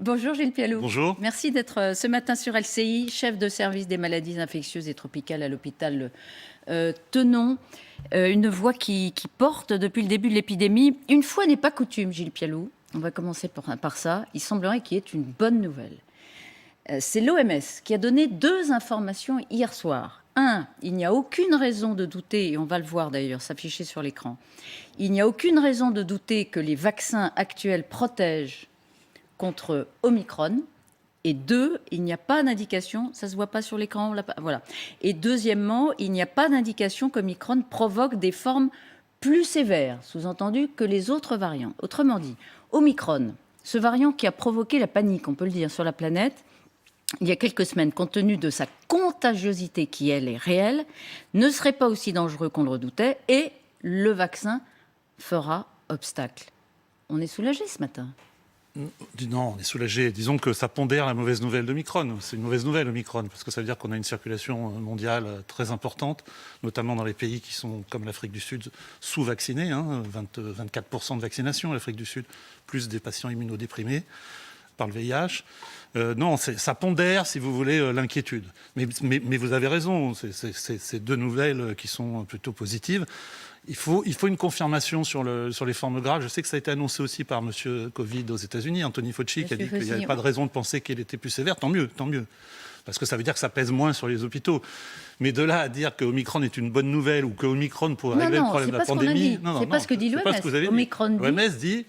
Bonjour Gilles Pialou. Bonjour. Merci d'être ce matin sur LCI, chef de service des maladies infectieuses et tropicales à l'hôpital Tenon. Une voix qui porte depuis le début de l'épidémie. Une fois n'est pas coutume, Gilles Pialou. On va commencer par ça. Il semblerait qu'il y ait une bonne nouvelle. C'est l'OMS qui a donné 2 informations hier soir. 1, il n'y a aucune raison de douter, et on va le voir d'ailleurs s'afficher sur l'écran, il n'y a aucune raison de douter que les vaccins actuels protègent contre Omicron. Et 2, il n'y a pas d'indication, ça ne se voit pas sur l'écran, voilà. Et deuxièmement, il n'y a pas d'indication qu'Omicron provoque des formes plus sévères, sous-entendu, que les autres variants. Autrement dit, Omicron, ce variant qui a provoqué la panique, on peut le dire, sur la planète, il y a quelques semaines, compte tenu de sa contagiosité qui, elle, est réelle, ne serait pas aussi dangereux qu'on le redoutait et le vaccin fera obstacle. On est soulagé ce matin. Non, on est soulagé. Disons que ça pondère la mauvaise nouvelle d'Omicron. C'est une mauvaise nouvelle, Omicron, parce que ça veut dire qu'on a une circulation mondiale très importante, notamment dans les pays qui sont, comme l'Afrique du Sud, sous-vaccinés. 24% de vaccination, l'Afrique du Sud, plus des patients immunodéprimés par le VIH. Non, ça pondère, si vous voulez, l'inquiétude. Mais vous avez raison, c'est 2 nouvelles qui sont plutôt positives. Il faut une confirmation sur les formes graves. Je sais que ça a été annoncé aussi par M. Covid aux États-Unis, Anthony Fauci, qui a dit qu'il n'y avait pas de raison de penser qu'elle était plus sévère. Tant mieux. Parce que ça veut dire que ça pèse moins sur les hôpitaux. Mais de là à dire que Omicron est une bonne nouvelle ou que Omicron pourrait régler le problème de la pandémie... Non, c'est pas ce que dit l'OMS. L'OMS dit...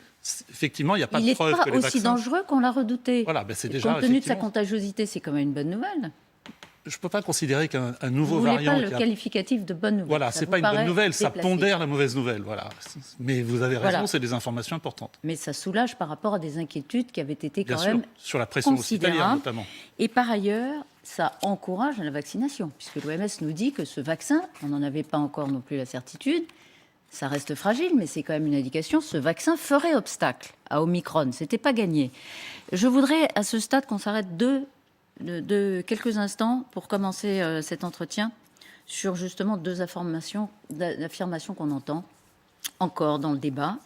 Effectivement, il n'y a pas de preuve que les vaccins... Il n'est pas aussi dangereux qu'on l'a redouté. Voilà, c'est déjà, compte tenu de sa contagiosité, c'est quand même une bonne nouvelle. Je ne peux pas considérer qu'un nouveau vous variant... Vous ne voulez pas le qualificatif de bonne nouvelle. Voilà, ce n'est pas une bonne nouvelle, ça pondère la mauvaise nouvelle. Voilà. Mais vous avez raison, c'est des informations importantes. Mais ça soulage par rapport à des inquiétudes qui avaient été Bien quand sûr, même sur la pression hospitalière notamment. Et par ailleurs, ça encourage la vaccination, puisque l'OMS nous dit que ce vaccin, on n'en avait pas encore non plus la certitude, ça reste fragile, mais c'est quand même une indication, ce vaccin ferait obstacle à Omicron. Ce n'était pas gagné. Je voudrais, à ce stade, qu'on s'arrête de quelques instants pour commencer cet entretien sur justement 2 affirmations qu'on entend encore dans le débat.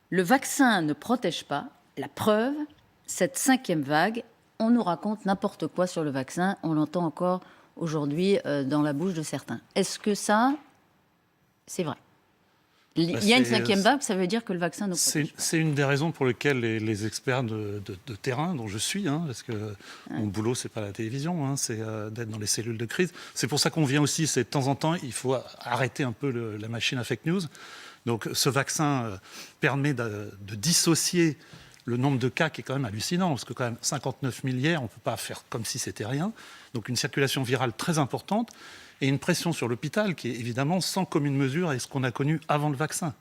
Le vaccin ne protège pas. La preuve, cette 5e vague, on nous raconte n'importe quoi sur le vaccin. On l'entend encore aujourd'hui dans la bouche de certains. Est-ce que ça, c'est vrai ? Il y a une 5e vague, ça veut dire que le vaccin nous protège. C'est une des raisons pour lesquelles les experts de terrain, dont je suis, parce que mon boulot, c'est pas la télévision, c'est d'être dans les cellules de crise. C'est pour ça qu'on vient aussi, c'est de temps en temps, il faut arrêter un peu la machine à fake news. Donc ce vaccin permet de dissocier le nombre de cas qui est quand même hallucinant, parce que quand même 59 000 hier, on ne peut pas faire comme si c'était rien. Donc une circulation virale très importante. Et une pression sur l'hôpital qui est évidemment sans commune mesure avec ce qu'on a connu avant le vaccin.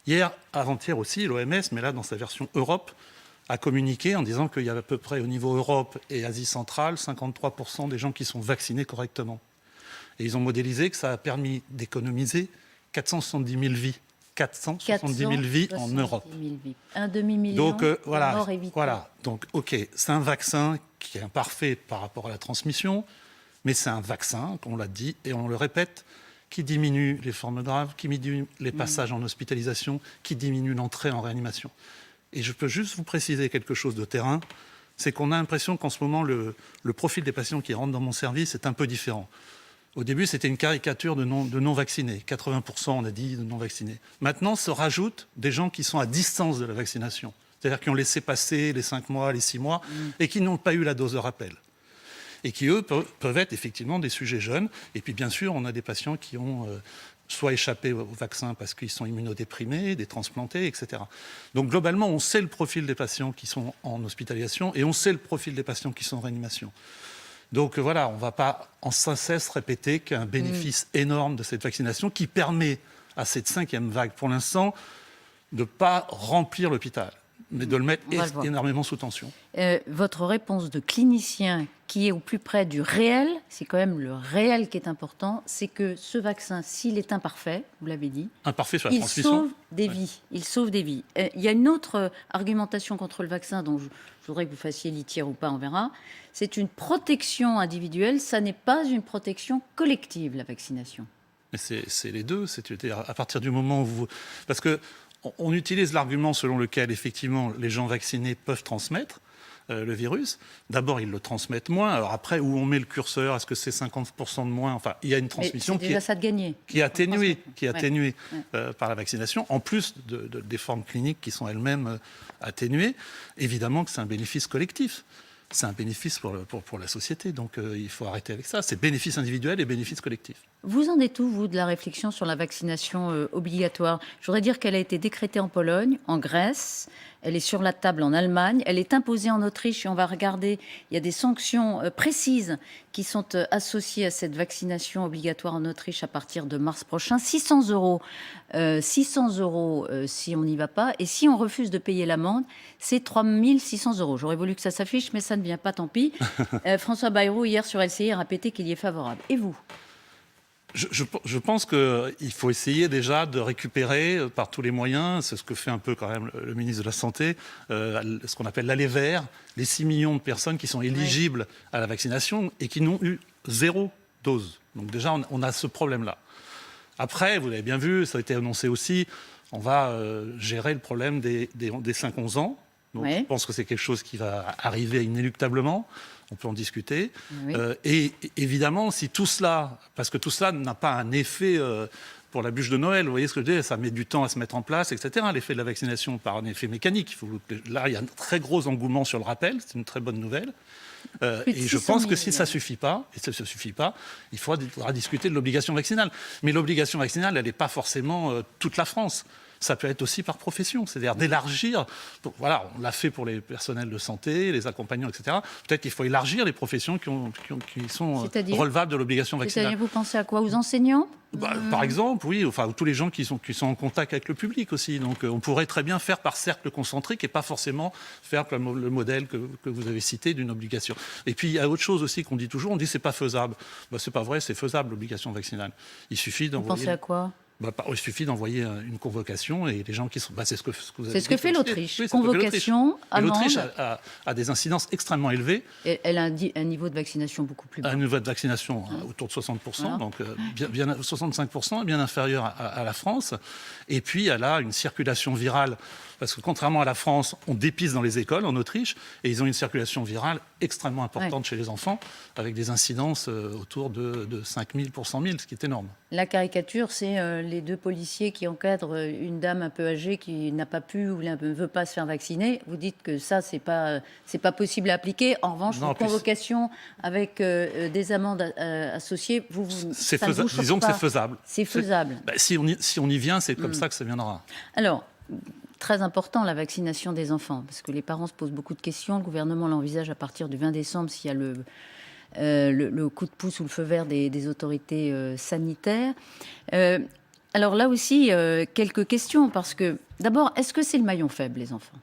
Hier, avant-hier aussi, l'OMS, mais là dans sa version Europe, a communiqué en disant qu'il y a à peu près au niveau Europe et Asie centrale, 53% des gens qui sont vaccinés correctement. Et ils ont modélisé que ça a permis d'économiser 470 000 vies. 470 000 vies en Europe. Un demi-million de morts évitées. Voilà. Donc, OK, c'est un vaccin qui est imparfait par rapport à la transmission, mais c'est un vaccin, on l'a dit et on le répète, qui diminue les formes graves, qui diminue les passages en hospitalisation, qui diminue l'entrée en réanimation. Et je peux juste vous préciser quelque chose de terrain, c'est qu'on a l'impression qu'en ce moment, le profil des patients qui rentrent dans mon service est un peu différent. Au début, c'était une caricature de non-vaccinés. 80%, on a dit, de non-vaccinés. Maintenant, se rajoutent des gens qui sont à distance de la vaccination. C'est-à-dire qui ont laissé passer les 5 mois, les 6 mois, et qui n'ont pas eu la dose de rappel. Et qui, eux, peuvent être effectivement des sujets jeunes. Et puis, bien sûr, on a des patients qui ont soit échappé au vaccin parce qu'ils sont immunodéprimés, des transplantés, etc. Donc, globalement, on sait le profil des patients qui sont en hospitalisation et on sait le profil des patients qui sont en réanimation. Donc, voilà, on ne va pas sans cesse répéter qu'il y a un bénéfice énorme de cette vaccination qui permet à cette 5e vague, pour l'instant, de ne pas remplir l'hôpital, mais de le mettre énormément sous tension. Votre réponse de clinicien qui est au plus près du réel, c'est quand même le réel qui est important, c'est que ce vaccin, s'il est imparfait, vous l'avez dit, imparfait sur la transmission, sauve des vies. Il sauve des vies. Il y a une autre argumentation contre le vaccin dont je voudrais que vous fassiez litière ou pas, on verra. C'est une protection individuelle, ça n'est pas une protection collective, la vaccination. Mais c'est les deux, c'est-à-dire à partir du moment où vous... Parce qu'on utilise l'argument selon lequel, effectivement, les gens vaccinés peuvent transmettre. le virus. D'abord, ils le transmettent moins. Alors après, où on met le curseur, est-ce que c'est 50% de moins? Enfin, il y a une transmission déjà ça de gagner. qui est atténuée, Ouais. par la vaccination, en plus des formes cliniques qui sont elles-mêmes atténuées. Évidemment que c'est un bénéfice collectif. C'est un bénéfice pour la société. Donc il faut arrêter avec ça. C'est bénéfice individuel et bénéfice collectif. Vous en êtes où, vous, de la réflexion sur la vaccination obligatoire? Je voudrais dire qu'elle a été décrétée en Pologne, en Grèce, elle est sur la table en Allemagne, elle est imposée en Autriche et on va regarder, il y a des sanctions précises qui sont associées à cette vaccination obligatoire en Autriche à partir de mars prochain. 600 euros, 600 euros si on n'y va pas, et si on refuse de payer l'amende, c'est 3 600 euros. J'aurais voulu que ça s'affiche, mais ça ne vient pas, tant pis. François Bayrou, hier sur LCI, a répété qu'il y est favorable. Et vous? Je pense qu'il faut essayer déjà de récupérer par tous les moyens, c'est ce que fait un peu quand même le ministre de la Santé, ce qu'on appelle l'aller vert, les 6 millions de personnes qui sont éligibles à la vaccination et qui n'ont eu 0 dose. Donc déjà, on a ce problème-là. Après, vous l'avez bien vu, ça a été annoncé aussi, on va gérer le problème des 5-11 ans. Donc je pense que c'est quelque chose qui va arriver inéluctablement. On peut en discuter. Oui. Et évidemment, si tout cela, parce que tout cela n'a pas un effet pour la bûche de Noël, vous voyez ce que je dis, ça met du temps à se mettre en place, etc. L'effet de la vaccination par un effet mécanique. Là, il y a un très gros engouement sur le rappel, c'est une très bonne nouvelle. Et je pense que si ça ne suffit pas, il faudra discuter de l'obligation vaccinale. Mais l'obligation vaccinale, elle n'est pas forcément toute la France. Ça peut être aussi par profession, c'est-à-dire d'élargir. Voilà, on l'a fait pour les personnels de santé, les accompagnants, etc. Peut-être qu'il faut élargir les professions qui sont relevables de l'obligation vaccinale. C'est-à-dire, vous pensez à quoi? Aux enseignants? Par exemple, oui, enfin, tous les gens qui sont en contact avec le public aussi. Donc, on pourrait très bien faire par cercle concentrique et pas forcément faire le modèle que vous avez cité d'une obligation. Et puis, il y a autre chose aussi qu'on dit toujours, on dit c'est pas faisable. C'est pas vrai, c'est faisable, l'obligation vaccinale. Il suffit d'envoyer... Vous pensez à quoi? Il suffit d'envoyer une convocation et les gens qui sont... c'est ce que vous avez dit. C'est ce que fait l'Autriche. Oui, Convocation, amende. L'Autriche a des incidences extrêmement élevées. Et elle a un niveau de vaccination beaucoup plus bas. Un niveau de vaccination autour de 60%, voilà. donc 65%, bien inférieur à la France. Et puis, elle a une circulation virale. Parce que contrairement à la France, on dépiste dans les écoles en Autriche, et ils ont une circulation virale extrêmement importante chez les enfants, avec des incidences autour de 5 000 pour 100 000, ce qui est énorme. La caricature, c'est les 2 policiers qui encadrent une dame un peu âgée qui n'a pas pu ou ne veut pas se faire vacciner. Vous dites que ça, c'est pas possible à appliquer. En revanche, une convocation avec des amendes associées, c'est faisable. Disons que c'est faisable. C'est faisable. Si on y vient, c'est comme ça que ça viendra. Alors, très important, la vaccination des enfants, parce que les parents se posent beaucoup de questions. Le gouvernement l'envisage à partir du 20 décembre s'il y a le coup de pouce ou le feu vert des autorités sanitaires. Alors là aussi, quelques questions, parce que d'abord, est-ce que c'est le maillon faible, les enfants?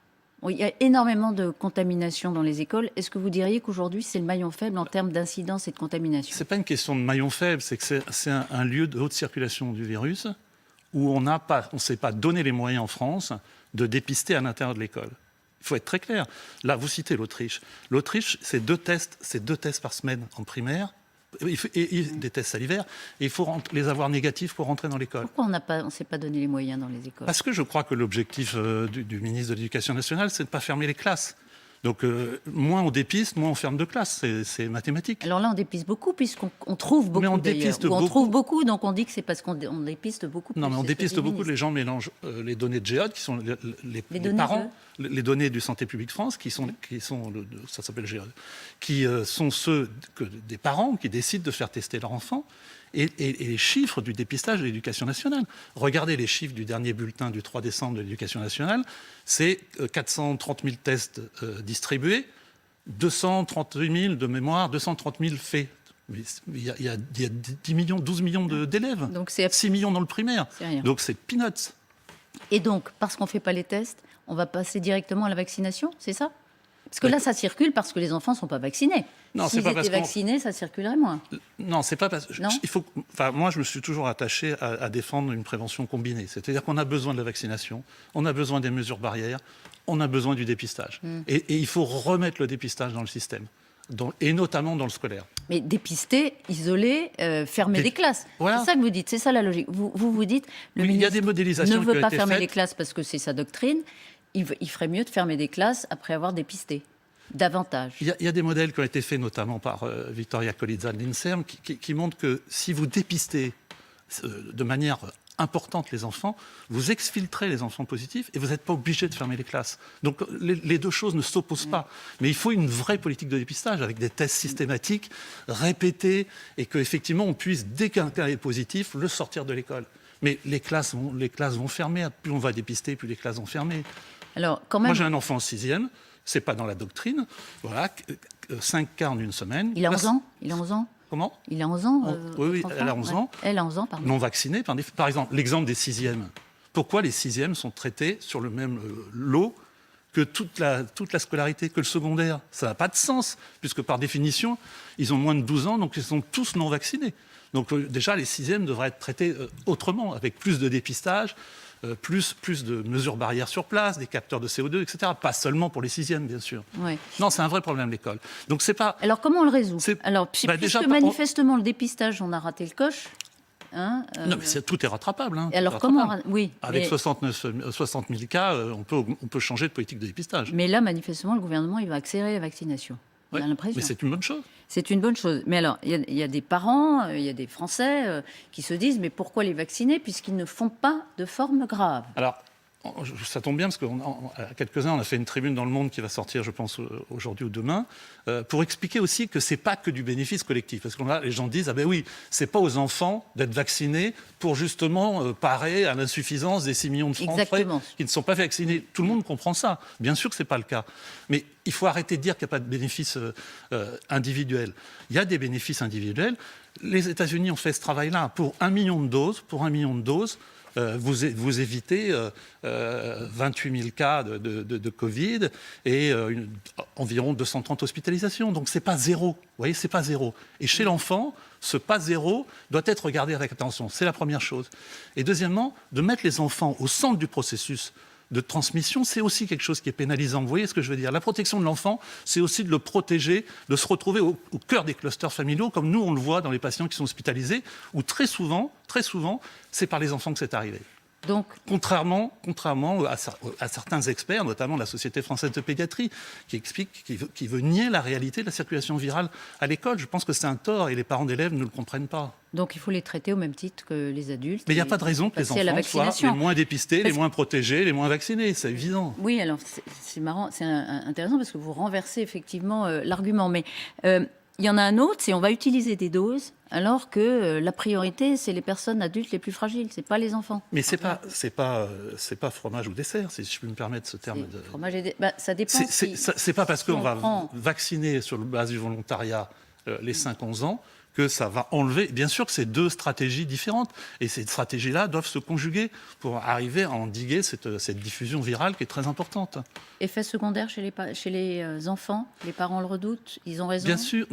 Il y a énormément de contamination dans les écoles. Est-ce que vous diriez qu'aujourd'hui, c'est le maillon faible en termes d'incidence et de contamination? Ce n'est pas une question de maillon faible, c'est que c'est un lieu de haute circulation du virus où on ne s'est pas donné les moyens en France de dépister à l'intérieur de l'école. Il faut être très clair. Là, vous citez l'Autriche. L'Autriche, c'est 2 tests par semaine en primaire, et des tests salivaires, et il faut les avoir négatifs pour rentrer dans l'école. Pourquoi on ne s'est pas donné les moyens dans les écoles? Parce que je crois que l'objectif du ministre de l'Éducation nationale, c'est de ne pas fermer les classes. Donc, moins on dépiste, moins on ferme de classes. C'est mathématique. Alors là, on dépiste beaucoup, puisqu'on trouve beaucoup. Mais on dépiste beaucoup. On trouve beaucoup, donc on dit que c'est parce qu'on dépiste beaucoup. Non, mais on dépiste beaucoup. Les gens mélangent les données de GEOD, qui sont les parents, les données du Santé publique France, ça s'appelle GEOD, qui sont ceux des parents qui décident de faire tester leur enfant. Et les chiffres du dépistage de l'Éducation nationale. Regardez les chiffres du dernier bulletin du 3 décembre de l'Éducation nationale. C'est 430 000 tests distribués, 230 000 de mémoire, 230 000 faits. Il y a 10 millions, 12 millions d'élèves, 6 millions dans le primaire. Donc c'est peanuts. Et donc, parce qu'on ne fait pas les tests, on va passer directement à la vaccination, c'est ça? Parce que là, ça circule parce que les enfants ne sont pas vaccinés. Non, s'ils étaient vaccinés, ça circulerait moins. Non, c'est pas parce que... moi, je me suis toujours attaché à défendre une prévention combinée. C'est-à-dire qu'on a besoin de la vaccination, on a besoin des mesures barrières, on a besoin du dépistage. Et il faut remettre le dépistage dans le système. Et notamment dans le scolaire. Mais dépister, isoler, fermer des classes. Voilà. C'est ça que vous dites, c'est ça la logique. Vous dites, le ministre il y a des modélisations ne veut pas fermer les classes parce que c'est sa doctrine. Il ferait mieux de fermer des classes après avoir dépisté. davantage. Il y a des modèles qui ont été faits notamment par Vittoria Colizza de l'INSERM qui montrent que si vous dépistez de manière importante les enfants, vous exfiltrez les enfants positifs et vous n'êtes pas obligé de fermer les classes. Donc les deux choses ne s'opposent pas. Mais il faut une vraie politique de dépistage avec des tests systématiques, répétés, et qu'effectivement on puisse, dès qu'un cas est positif, le sortir de l'école. Mais les classes vont fermer. Plus on va dépister, plus les classes vont fermer. Alors, quand même... Moi j'ai un enfant en 6e, c'est pas dans la doctrine. Voilà, 5 cas en une semaine. Il a 11 ans. Il a 11 ans. Comment ? Il a 11 ans. Oui, elle a 11 ans. Elle a 11 ans, pardon. Non vaccinés. Par exemple, l'exemple des 6e. Pourquoi les 6e sont traités sur le même lot que toute la scolarité, que le secondaire? Ça n'a pas de sens, puisque par définition, ils ont moins de 12 ans, donc ils sont tous non vaccinés. Donc déjà, les 6e devraient être traités autrement, avec plus de dépistage, plus de mesures barrières sur place, des capteurs de CO2, etc. Pas seulement pour les 6e, bien sûr. Ouais. Non, c'est un vrai problème, l'école. Donc c'est pas... Alors comment on le résout? Alors, puisque déjà, manifestement, le dépistage, on a raté le coche. Hein, Non, mais tout est rattrapable. Hein, alors comment oui, avec 60 000 cas, on peut changer de politique de dépistage. Mais là, manifestement, le gouvernement, il va accélérer la vaccination. On a l'impression. Mais c'est une bonne chose. C'est une bonne chose. Mais alors, il y a des parents, il y a des Français qui se disent, mais pourquoi les vacciner puisqu'ils ne font pas de forme grave? Alors, ça tombe bien parce qu'à quelques-uns, on a fait une tribune dans Le Monde qui va sortir, je pense, aujourd'hui ou demain, pour expliquer aussi que c'est pas que du bénéfice collectif. Parce que là, les gens disent, ah ben oui, c'est pas aux enfants d'être vaccinés pour justement parer à l'insuffisance des 6 millions de Français qui ne sont pas vaccinés. Tout le monde comprend ça. Bien sûr que c'est pas le cas. Mais il faut arrêter de dire qu'il n'y a pas de bénéfices individuels. Il y a des bénéfices individuels. Les États-Unis ont fait ce travail-là pour 1 million de doses. Pour 1 million de doses, vous évitez 28 000 cas de Covid et environ 230 hospitalisations. Donc, ce n'est pas zéro. Vous voyez, ce n'est pas zéro. Et chez l'enfant, ce pas zéro doit être regardé avec attention. C'est la première chose. Et deuxièmement, de mettre les enfants au centre du processus de transmission, c'est aussi quelque chose qui est pénalisant. Vous voyez ce que je veux dire? La protection de l'enfant, c'est aussi de le protéger, de se retrouver au cœur des clusters familiaux, comme nous, on le voit dans les patients qui sont hospitalisés, où très souvent, c'est par les enfants que c'est arrivé. Donc, contrairement à certains experts, notamment la Société française de pédiatrie, qui veut nier la réalité de la circulation virale à l'école. Je pense que c'est un tort et les parents d'élèves ne le comprennent pas. Donc il faut les traiter au même titre que les adultes. Mais il n'y a pas de raison que les enfants soient les moins dépistés, les moins protégés, les moins vaccinés, c'est évident. Oui, alors c'est marrant, c'est intéressant parce que vous renversez effectivement l'argument. Mais il y en a un autre, c'est on va utiliser des doses alors que la priorité, c'est les personnes adultes les plus fragiles, c'est pas les enfants. Mais c'est pas fromage ou dessert, si je peux me permettre ce terme. Fromage et ça dépend. C'est pas parce qu'on va vacciner sur la base du volontariat les 5-11 ans que ça va enlever. Bien sûr que c'est deux stratégies différentes. Et ces stratégies-là doivent se conjuguer pour arriver à endiguer cette diffusion virale qui est très importante. Effet secondaire chez les enfants, les parents le redoutent, ils ont raison. Bien sûr,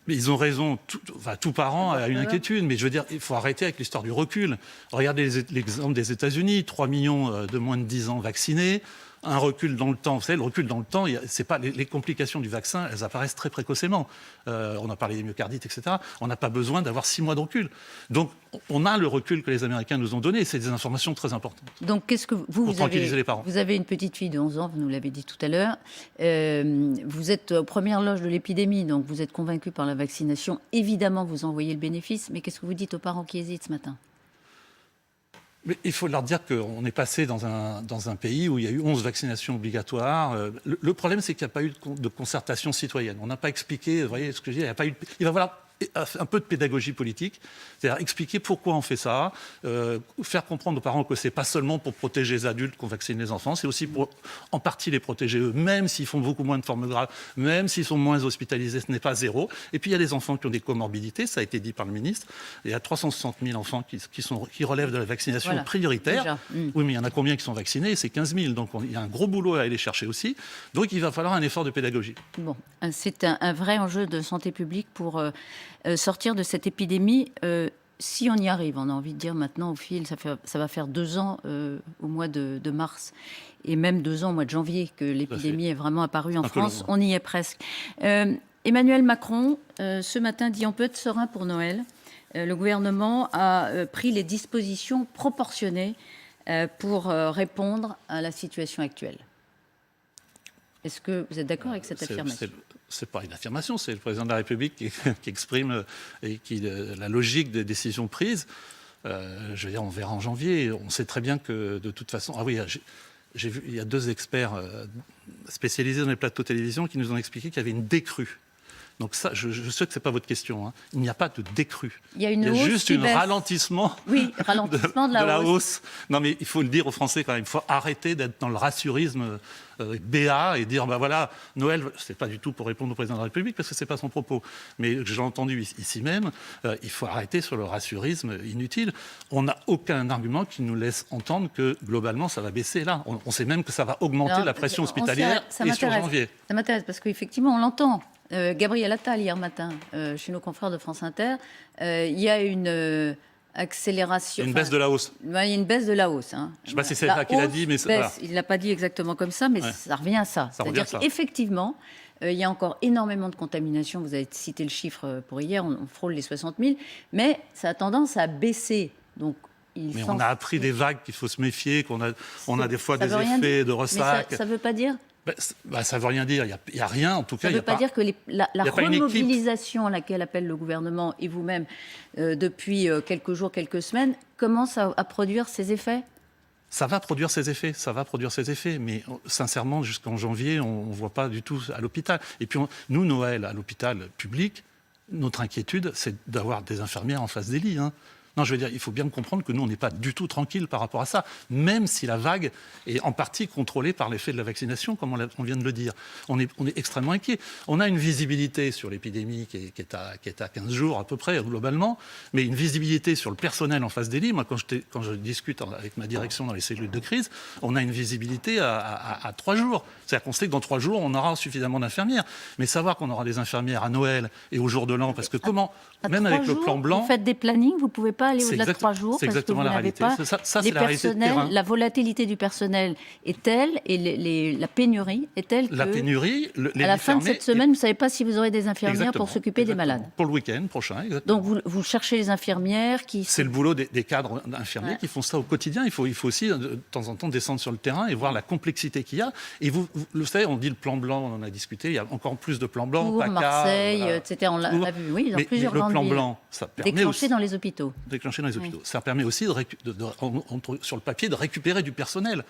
ils ont raison. Tout parent a une inquiétude. Mais je veux dire, il faut arrêter avec l'histoire du recul. Regardez l'exemple des États-Unis, 3 millions de moins de 10 ans vaccinés. Un recul dans le temps. Vous savez, le recul dans le temps, c'est pas les complications du vaccin, elles apparaissent très précocement. On a parlé des myocardites, etc. On n'a pas besoin d'avoir 6 mois de recul. Donc, on a le recul que les Américains nous ont donné. C'est des informations très importantes. Donc, qu'est-ce que vous tranquilliser les parents. Vous avez une petite fille de 11 ans, vous nous l'avez dit tout à l'heure. Vous êtes aux premières loges de l'épidémie, donc vous êtes convaincu par la vaccination. Évidemment, vous en voyez le bénéfice. Mais qu'est-ce que vous dites aux parents qui hésitent ce matin ? Mais il faut leur dire qu'on est passé dans un pays où il y a eu 11 vaccinations obligatoires. Le problème, c'est qu'il n'y a pas eu de concertation citoyenne. On n'a pas expliqué, vous voyez ce que je dis, il va falloir un peu de pédagogie politique, c'est-à-dire expliquer pourquoi on fait ça, faire comprendre aux parents que c'est pas seulement pour protéger les adultes qu'on vaccine les enfants, c'est aussi pour en partie les protéger eux, même s'ils font beaucoup moins de formes graves, même s'ils sont moins hospitalisés, ce n'est pas zéro. Et puis il y a des enfants qui ont des comorbidités, ça a été dit par le ministre, il y a 360 000 enfants qui relèvent de la vaccination prioritaire. Oui, mais il y en a combien qui sont vaccinés? C'est 15 000, donc il y a un gros boulot à aller chercher aussi. Donc il va falloir un effort de pédagogie. Bon, c'est un vrai enjeu de santé publique pour sortir de cette épidémie, si on y arrive. On a envie de dire maintenant, au fil, ça va faire 2 ans au mois de mars, et même 2 ans au mois de janvier que l'épidémie est vraiment apparue en France. On y est presque. Emmanuel Macron, ce matin, dit on peut être serein pour Noël. Le gouvernement a pris les dispositions proportionnées pour répondre à la situation actuelle. Est-ce que vous êtes d'accord avec cette affirmation? C'est pas une affirmation, c'est le président de la République qui exprime la logique des décisions prises. Je veux dire, on verra en janvier. On sait très bien que de toute façon... Ah oui, j'ai vu, il y a 2 experts spécialisés dans les plateaux de télévision qui nous ont expliqué qu'il y avait une décrue. Donc ça, je sais que ce n'est pas votre question. Hein. Il n'y a pas de décrue. Il y a juste un ralentissement, ralentissement de la hausse. Non, mais il faut le dire aux Français quand même. Il faut arrêter d'être dans le rassurisme béat et dire, ben voilà, Noël, c'est pas du tout pour répondre au président de la République parce que c'est pas son propos. Mais j'ai entendu ici même, il faut arrêter sur le rassurisme inutile. On n'a aucun argument qui nous laisse entendre que globalement ça va baisser là. On sait même que ça va augmenter la pression hospitalière et sur janvier. Ça m'intéresse parce qu'effectivement on l'entend. Gabriel Attal, hier matin, chez nos confrères de France Inter, il y a une accélération... Une baisse de la hausse. Il y a une baisse de la hausse. Hein. Je ne sais pas si c'est ça qu'il a dit, mais... Voilà. Il ne l'a pas dit exactement comme ça, mais ça revient à ça. C'est-à-dire qu'effectivement, il y a encore énormément de contamination. Vous avez cité le chiffre pour hier, on frôle les 60 000, mais ça a tendance à baisser. Donc, mais on a appris des vagues qu'il faut se méfier, qu'on a des fois des effets de ressac. Mais ça ne veut pas dire... ça ne veut rien dire. Il n'y a rien, en tout cas. Ça ne veut pas dire que la remobilisation à laquelle appelle le gouvernement et vous-même depuis quelques jours, quelques semaines, commence à produire ses effets? Ça va produire ses effets. Mais sincèrement, jusqu'en janvier, on ne voit pas du tout à l'hôpital. Et puis, nous, Noël, à l'hôpital public, notre inquiétude, c'est d'avoir des infirmières en face des lits. Hein. Non, je veux dire, il faut bien comprendre que nous, on n'est pas du tout tranquille par rapport à ça, même si la vague est en partie contrôlée par l'effet de la vaccination, comme on vient de le dire. On est extrêmement inquiet. On a une visibilité sur l'épidémie qui est à 15 jours à peu près, globalement, mais une visibilité sur le personnel en face des lits. Moi, quand je discute avec ma direction dans les cellules de crise, on a une visibilité à 3 jours. C'est-à-dire qu'on sait que dans 3 jours, on aura suffisamment d'infirmières. Mais savoir qu'on aura des infirmières à Noël et au jour de l'an, parce que même avec le plan blanc... Vous faites des plannings, vous ne pouvez pas aller au-delà de 3 jours parce que vous n'avez pas les personnels, la volatilité du personnel est telle et la pénurie est telle que... La pénurie, à la fin de cette semaine, vous ne savez pas si vous aurez des infirmières pour s'occuper des malades. Pour le week-end prochain, exactement. Donc vous cherchez les infirmières qui... C'est le boulot des cadres infirmiers qui font ça au quotidien. Il faut aussi de temps en temps descendre sur le terrain et voir la complexité qu'il y a. Et vous le savez, on dit le plan blanc, on en a discuté, il y a encore plus de plans blancs. Pour Marseille, etc. On l'a vu, oui, dans plusieurs grandes villes. Le plan blanc, ça permet déclenché dans les hôpitaux. Déclenché dans les hôpitaux. Oui. Ça permet aussi, sur le papier, de récupérer du personnel.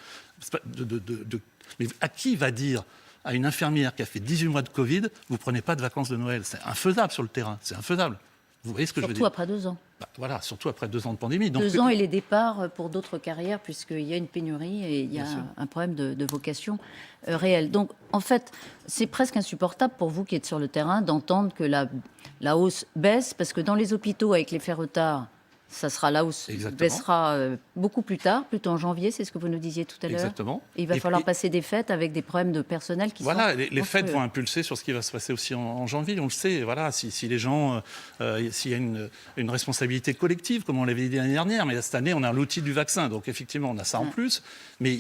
Mais à qui va dire à une infirmière qui a fait 18 mois de Covid, vous ne prenez pas de vacances de Noël? C'est infaisable sur le terrain, c'est infaisable. Vous voyez ce que je veux dire? Surtout après 2 ans. Voilà, surtout après 2 ans de pandémie. Donc, 2 ans et les départs pour d'autres carrières, puisqu'il y a une pénurie et il y a un problème de vocation réelle. Donc, en fait, c'est presque insupportable pour vous qui êtes sur le terrain d'entendre que la hausse baisse, parce que dans les hôpitaux, avec l'effet retard, ça sera la hausse baissera beaucoup plus tard, plutôt en janvier, c'est ce que vous nous disiez tout à l'heure. Exactement. Et il va falloir passer des fêtes avec des problèmes de personnel qui sont... Voilà, les fêtes vont impulser sur ce qui va se passer aussi en janvier, on le sait. Voilà, si les gens... s'il y a une responsabilité collective, comme on l'avait dit l'année dernière, mais cette année, on a l'outil du vaccin. Donc, effectivement, on a ça en plus. Mais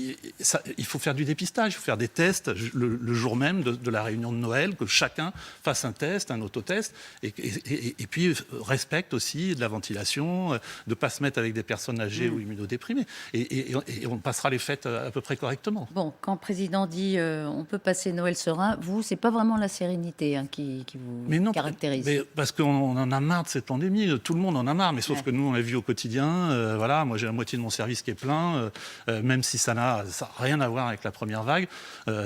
il faut faire du dépistage, il faut faire des tests le jour même de la réunion de Noël, que chacun fasse un test, un autotest, et puis respecte aussi de la ventilation, de ne pas se mettre avec des personnes âgées ou immunodéprimées. Et on passera les fêtes à peu près correctement. Bon, quand le président dit on peut passer Noël serein, vous, c'est pas vraiment la sérénité qui vous caractérise. Mais parce qu'on en a marre de cette pandémie. Tout le monde en a marre, mais sauf que nous, on l'a vu au quotidien. Voilà, moi, j'ai la moitié de mon service qui est plein, même si ça n'a rien à voir avec la première vague.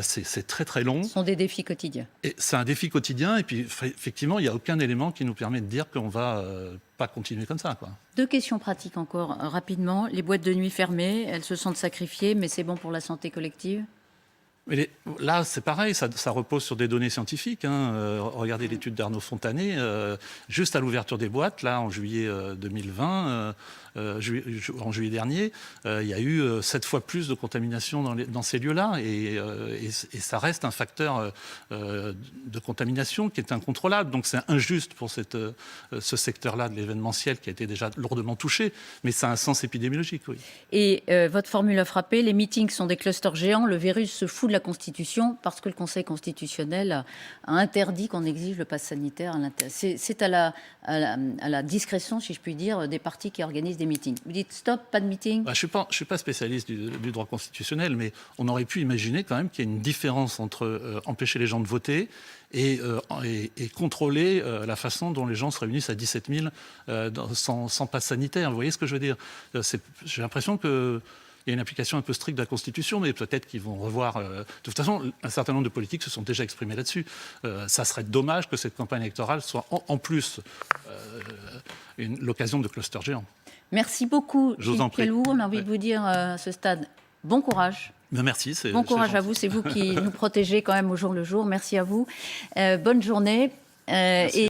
C'est très, très long. Ce sont des défis quotidiens. C'est un défi quotidien. Et puis, effectivement, il n'y a aucun élément qui nous permet de dire qu'on va... pas continuer comme ça, quoi. 2 questions pratiques encore, rapidement. Les boîtes de nuit fermées, elles se sentent sacrifiées, mais c'est bon pour la santé collective? Mais là, c'est pareil, ça repose sur des données scientifiques. Regardez l'étude d'Arnaud Fontanet. Juste à l'ouverture des boîtes, là, en juillet 2020, en juillet dernier, il y a eu 7 fois plus de contamination dans ces lieux-là. Et ça reste un facteur de contamination qui est incontrôlable. Donc c'est injuste pour ce secteur-là de l'événementiel qui a été déjà lourdement touché. Mais ça a un sens épidémiologique, oui. Et votre formule a frappé, les meetings sont des clusters géants, le virus se fout de la Constitution parce que le Conseil constitutionnel a interdit qu'on exige le pass sanitaire à l'intérieur. C'est à la discrétion, si je puis dire, des partis qui organisent des des meetings. Vous dites stop, pas de meeting. Bah, je suis pas spécialiste du droit constitutionnel, mais on aurait pu imaginer quand même qu'il y a une différence entre empêcher les gens de voter et contrôler la façon dont les gens se réunissent à 17 000 sans passe sanitaire. Vous voyez ce que je veux dire? J'ai l'impression que il y a une application un peu stricte de la Constitution, mais peut-être qu'ils vont revoir... De toute façon, un certain nombre de politiques se sont déjà exprimés là-dessus. Ça serait dommage que cette campagne électorale soit en plus l'occasion de clusters géants. Merci beaucoup, Je vous en prie. Gilles Pelloux. On a envie de vous dire à ce stade, bon courage. Mais merci. Bon courage à vous, c'est vous qui nous protégez quand même au jour le jour. Merci à vous. Bonne journée. Et